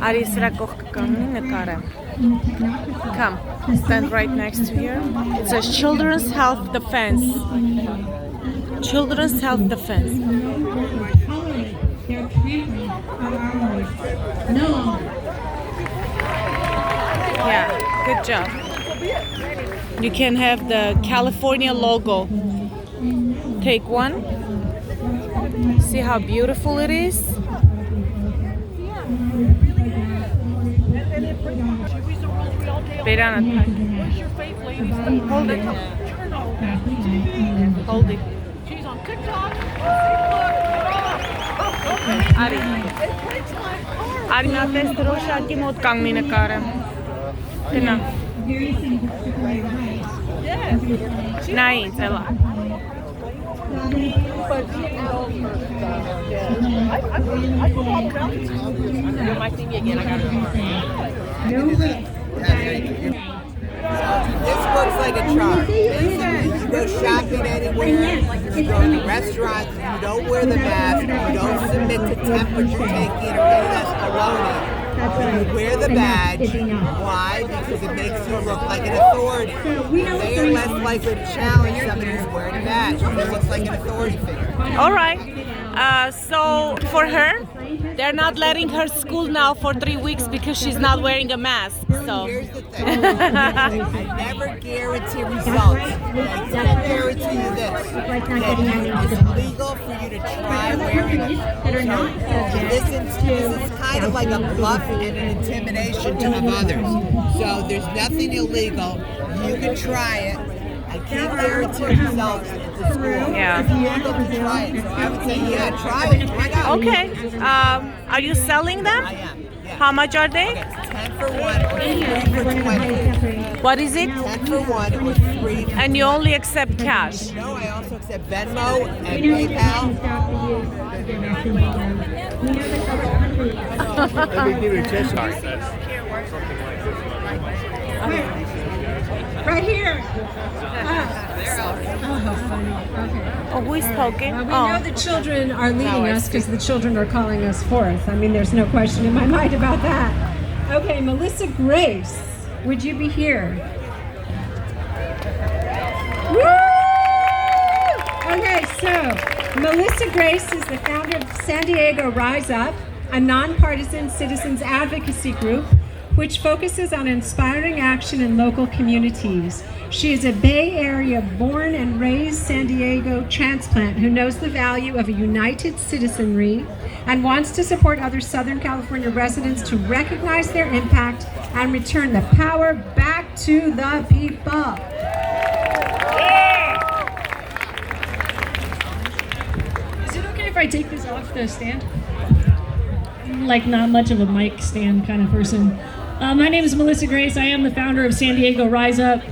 Արի սրա կողքը կանգնի նկարեմ. Come, stand right next to here. It says Children's Health Defense. Children's Health Defense. Yeah, good job. You can have the California logo. Take one. See how beautiful it is? Hold it. Hold it. She's on TikTok. Արի նա տես դրոշակի մոտ կանգնի նկարը։ Գնա։ Նա ինձ էլա։ This looks like a charm. You go shopping anywhere, you go to restaurants, you don't wear the mask, you don't submit to temperature taking or any of that baloney. You wear the badge. Why? Because it makes you look like an authority. They are less likely to challenge somebody who's wearing a badge because it looks like an authority figure. All right. So for her, they're not letting her school now for 3 weeks because she's not wearing a mask. So here's the thing. I never guarantee results. I guarantee you this. That it's legal for you to try wearing it. So this is kind of like a bluff and an intimidation to others. So there's nothing illegal. You can try it. I can't guarantee results at the school. Yeah. If you want to try it, so I would say, yeah, try it. Why not? okay. Are you selling them? I am. Yeah. How much are they? 10 for 1 or 3 for 20. What is it? 10 for 1 or 3 for And you only accept cash. No, I also accept Venmo and PayPal. Let me give you a chest. Right here. Oh, who is talking? We know the children are leading us because the children are calling us forth. I mean, there's no question in my mind about that. Okay, Melissa Grace, would you be here? Woo! Okay, so Melissa Grace is the founder of San Diego Rise Up, a nonpartisan citizens advocacy group which focuses on inspiring action in local communities. She is a Bay Area born and raised San Diego transplant who knows the value of a united citizenry and wants to support other Southern California residents to recognize their impact and return the power back to the people. Is it okay if I take this off the stand? I'm like not much of a mic stand kind of person. My name is Melissa Grace. I am the founder of San Diego Rise Up.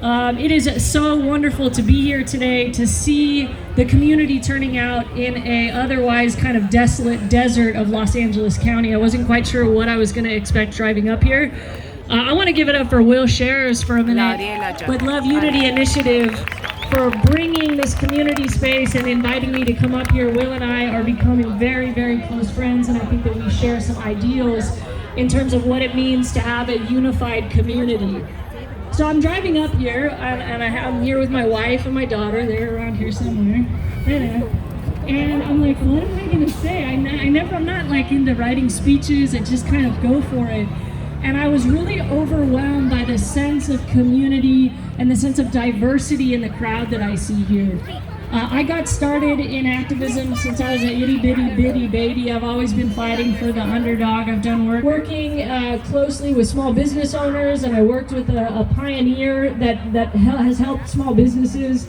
It is so wonderful to be here today to see the community turning out in a otherwise kind of desolate desert of Los Angeles County. I wasn't quite sure what I was going to expect driving up here. I want to give it up for Will Scherers for a minute with Love Unity Initiative for bringing this community space and inviting me to come up here. Will and I are becoming very, very close friends, and I think that we share some ideals in terms of what it means to have a unified community. So I'm driving up here, and I'm here with my wife and my daughter. They're around here somewhere. And I'm like, what am I gonna say? I'm not like into writing speeches. I just kind of go for it. And I was really overwhelmed by the sense of community and the sense of diversity in the crowd that I see here. I got started in activism since I was an itty bitty baby. I've always been fighting for the underdog. I've done working closely with small business owners, and I worked with a pioneer that has helped small businesses.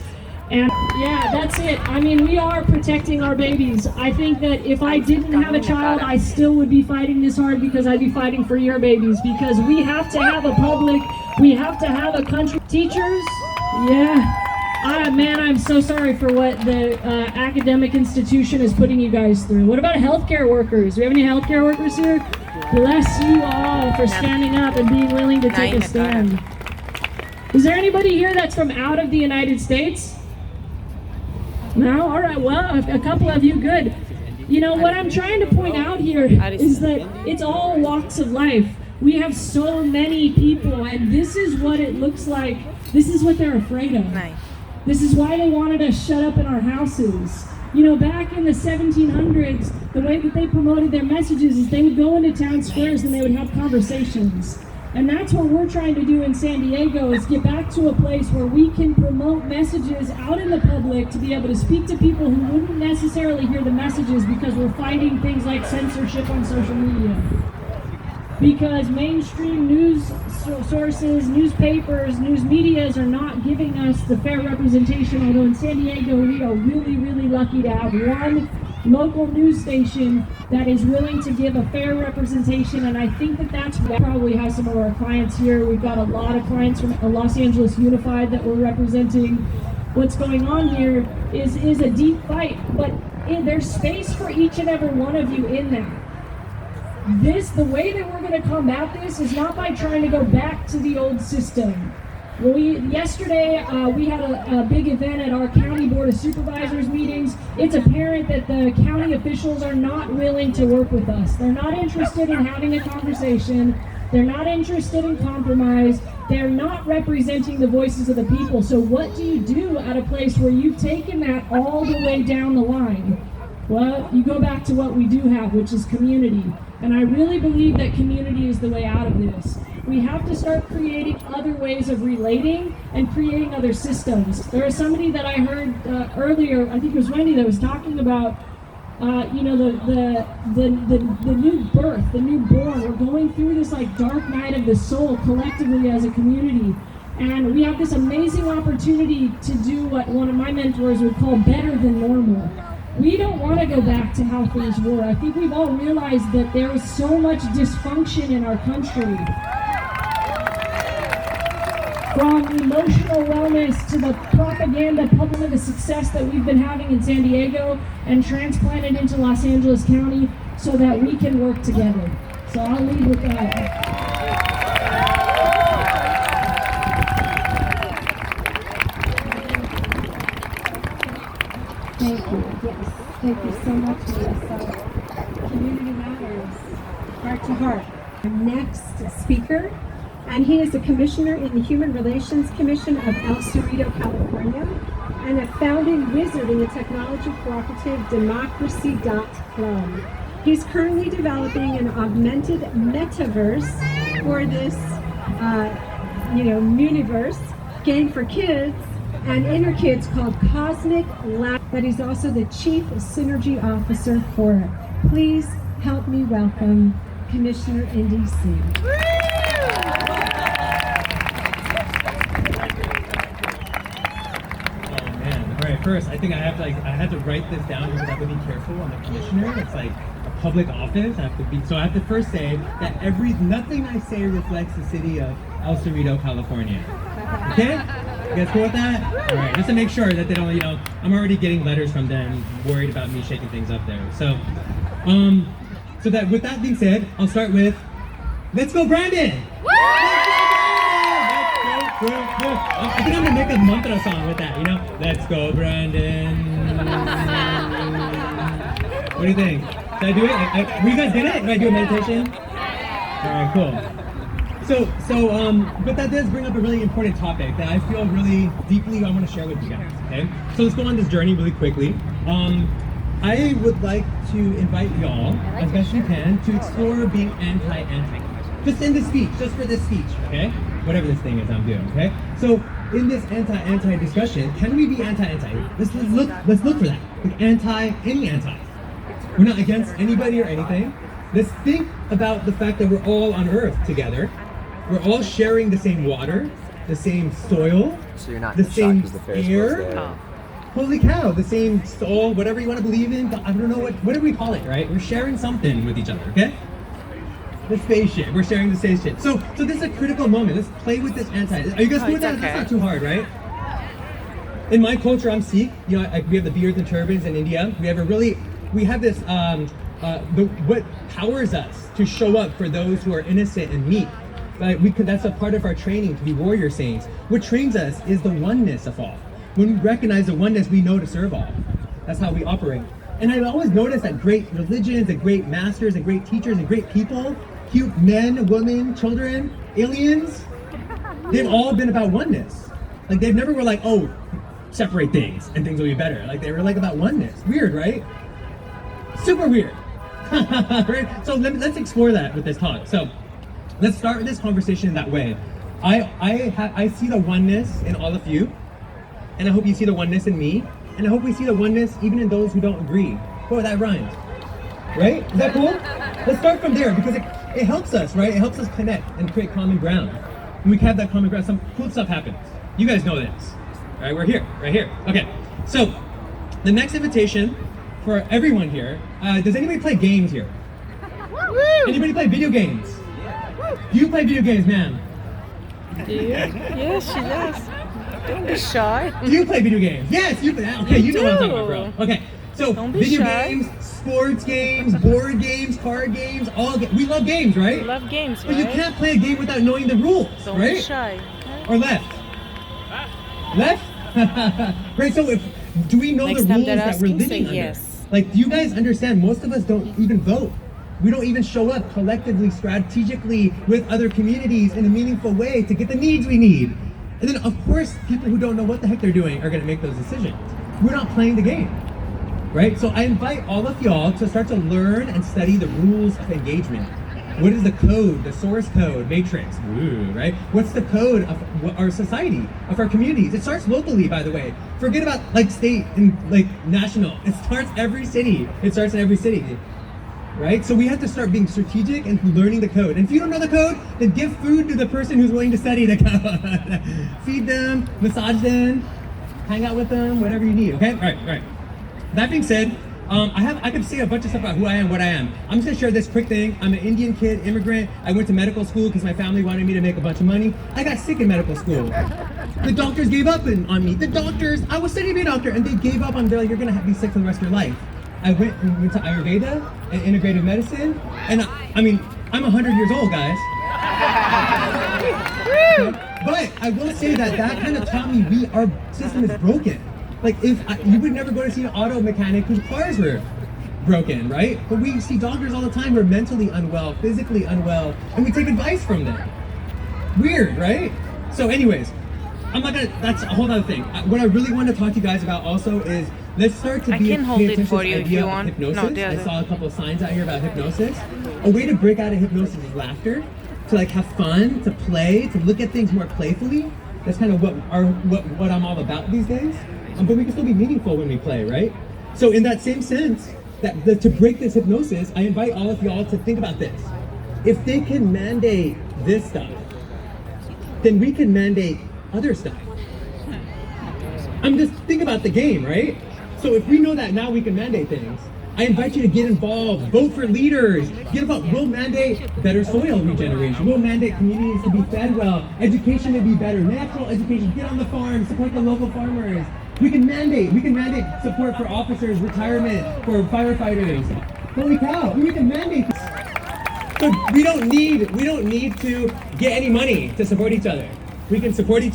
And Yeah, that's it. I mean, we are protecting our babies. I think that if I didn't have a child, I still would be fighting this hard because I'd be fighting for your babies. Because we have to have a public, we have to have a country. Teachers, yeah. Man, I'm so sorry for what the academic institution is putting you guys through. What about healthcare workers? Do we have any healthcare workers here? Bless you all for standing up and being willing to take a stand. Is there anybody here that's from out of the United States? No? All right, well, a couple of you, good. You know, what I'm trying to point out here is that it's all walks of life. We have so many people, and this is what it looks like. This is what they're afraid of. This is why they wanted us shut up in our houses. You know, back in the 1700s, the way that they promoted their messages is they would go into town squares and they would have conversations. And that's what we're trying to do in San Diego, is get back to a place where we can promote messages out in the public to be able to speak to people who wouldn't necessarily hear the messages because we're fighting things like censorship on social media. Because mainstream news sources, newspapers, news medias are not giving us the fair representation, although in San Diego we are really, really lucky to have one local news station that is willing to give a fair representation, and I think that that's why we probably have some of our clients here. We've got a lot of clients from Los Angeles Unified that we're representing. What's going on here is a deep fight, but there's space for each and every one of you in that. The way that we're going to combat this is not by trying to go back to the old system. Yesterday, we had a big event at our County Board of Supervisors meetings. It's apparent that the county officials are not willing to work with us. They're not interested in having a conversation. They're not interested in compromise. They're not representing the voices of the people. So what do you do at a place where you've taken that all the way down the line? Well, you go back to what we do have, which is community. And I really believe that community is the way out of this. We have to start creating other ways of relating and creating other systems. There was somebody that I heard earlier, I think it was Wendy, that was talking about, you know, the new birth, the newborn. We're going through this like dark night of the soul collectively as a community. And we have this amazing opportunity to do what one of my mentors would call better than normal. We don't want to go back to how things were. I think we've all realized that there is so much dysfunction in our country. From emotional wellness to the propaganda, public, the success that we've been having in San Diego and transplanted into Los Angeles County so that we can work together. So I'll leave with that. Thank you. Yes, thank you so much, Melissa. Community matters, heart to heart. Our next speaker, and he is a commissioner in the Human Relations Commission of El Cerrito, California, and a founding wizard in the technology cooperative Democracy.Club. He's currently developing an augmented metaverse for this, universe game for kids and inner kids called Cosmic Lab, but he's also the Chief Synergy Officer for it. Please help me welcome Commissioner Indy Singh. Oh man! All right, first I think I had to write this down because I have to be careful. I'm a commissioner. It's like a public office. I have to first say that nothing I say reflects the city of El Cerrito, California. Okay? You guys cool with that? All right, just to make sure that they don't, I'm already getting letters from them worried about me shaking things up there. So, with that being said, I'll start with, let's go Brandon! Woo! Let's go Brandon! I think I'm gonna make a mantra song with that, Let's go Brandon! What do you think? Should I do it? Will you guys get it? Do I do a meditation? All right, cool. But that does bring up a really important topic that I feel really deeply I want to share with you guys, okay? So let's go on this journey really quickly. I would like to invite y'all, as best you can, to explore being anti-anti. Just in this speech, just for this speech, okay? Whatever this thing is I'm doing, okay? So in this anti-anti discussion, can we be anti-anti? Let's look for that. Like any anti. We're not against anybody or anything. Let's think about the fact that we're all on Earth together. We're all sharing the same water, the same soil, So you're not the shocked same because the Ferris air. wheel's there. holy cow, the same soul, whatever you want to believe in. I don't know what do we call it, right? We're sharing something with each other, okay? The spaceship. We're sharing the spaceship. So this is a critical moment. Let's play with this anti. Are you guys cool with that? okay. That's not too hard, right? In my culture, I'm Sikh. You know, we have the beards and turbans in India. We have this what powers us to show up for those who are innocent and meek. That's a part of our training to be warrior saints. What trains us is the oneness of all. When we recognize the oneness, we know to serve all. That's how we operate. And I always notice that great religions and great masters and great teachers and great people, cute men, women, children, aliens, they've all been about oneness. Like they've never were like, oh, separate things and things will be better. Like they were like about oneness. Weird, right? Super weird. Right? So let's explore that with this talk. So let's start this conversation that way. I see the oneness in all of you, and I hope you see the oneness in me, and I hope we see the oneness even in those who don't agree. Whoa, that rhymes. Right? Is that cool? Let's start from there because it helps us, right? It helps us connect and create common ground. When we have that common ground, some cool stuff happens. You guys know this. All right, we're here, right here. Okay, so the next invitation for everyone here, does anybody play games here? Anybody play video games? Do you play video games, ma'am? Yes, she does. Don't be shy. Do you play video games? Yes, you play. Okay, you know what I'm talking about, bro. Okay, so Don't be video shy. games, sports games, board games, card games, we love games, right? We love games, But you right? can't play a game without knowing the rules, Don't right? be shy. Or left? Left? Great, so do we know Next the time rules they're that we're asking, living say under? yes. Like, do you guys understand? Most of us don't even vote. We don't even show up collectively, strategically with other communities in a meaningful way to get the needs we need. And then, of course, people who don't know what the heck they're doing are going to make those decisions. We're not playing the game, right? So I invite all of y'all to start to learn and study the rules of engagement. What is the code, the source code, matrix, ooh, right? What's the code of our society, of our communities? It starts locally, by the way. Forget about like state and like national. It starts every city. It starts in every city, right? So we have to start being strategic and learning the code. And if you don't know the code, then give food to the person who's willing to study the code. Feed them, massage them, hang out with them, whatever you need, okay? All right. That being said, I could say a bunch of stuff about who I am, what I am. I'm just gonna share this quick thing. I'm an Indian kid, immigrant. I went to medical school because my family wanted me to make a bunch of money. I got sick in medical school. The doctors gave up on me. The doctors, I was studying to be a doctor, and they gave up on me. They're like, you're gonna be sick for the rest of your life. I went to Ayurveda and integrative medicine, and I mean, I'm 100 years old, guys. But I will say that kind of taught me our system is broken. Like you would never go to see an auto mechanic whose cars were broken, right? But we see doctors all the time who are mentally unwell, physically unwell, and we take advice from them. Weird, right? So anyways, that's a whole other thing. What I really want to talk to you guys about also is let's start to I can hold pay it attention for to you the if idea you of want. hypnosis. No, the I other. saw a couple of signs out here about hypnosis. A way to break out of hypnosis is laughter, to like have fun, to play, to look at things more playfully. That's kind of what I'm all about these days. But we can still be meaningful when we play, right? So in that same sense, to break this hypnosis, I invite all of y'all to think about this. If they can mandate this stuff, then we can mandate other stuff. I'm just think about the game, right? So if we know that now we can mandate things, I invite you to get involved, vote for leaders, get involved. We'll mandate better soil regeneration. We'll mandate communities to be fed well, education to be better, natural education, get on the farm, support the local farmers. We can mandate support for officers, retirement, for firefighters. Holy cow, we can mandate this. So we don't need to get any money to support each other. We can support each other.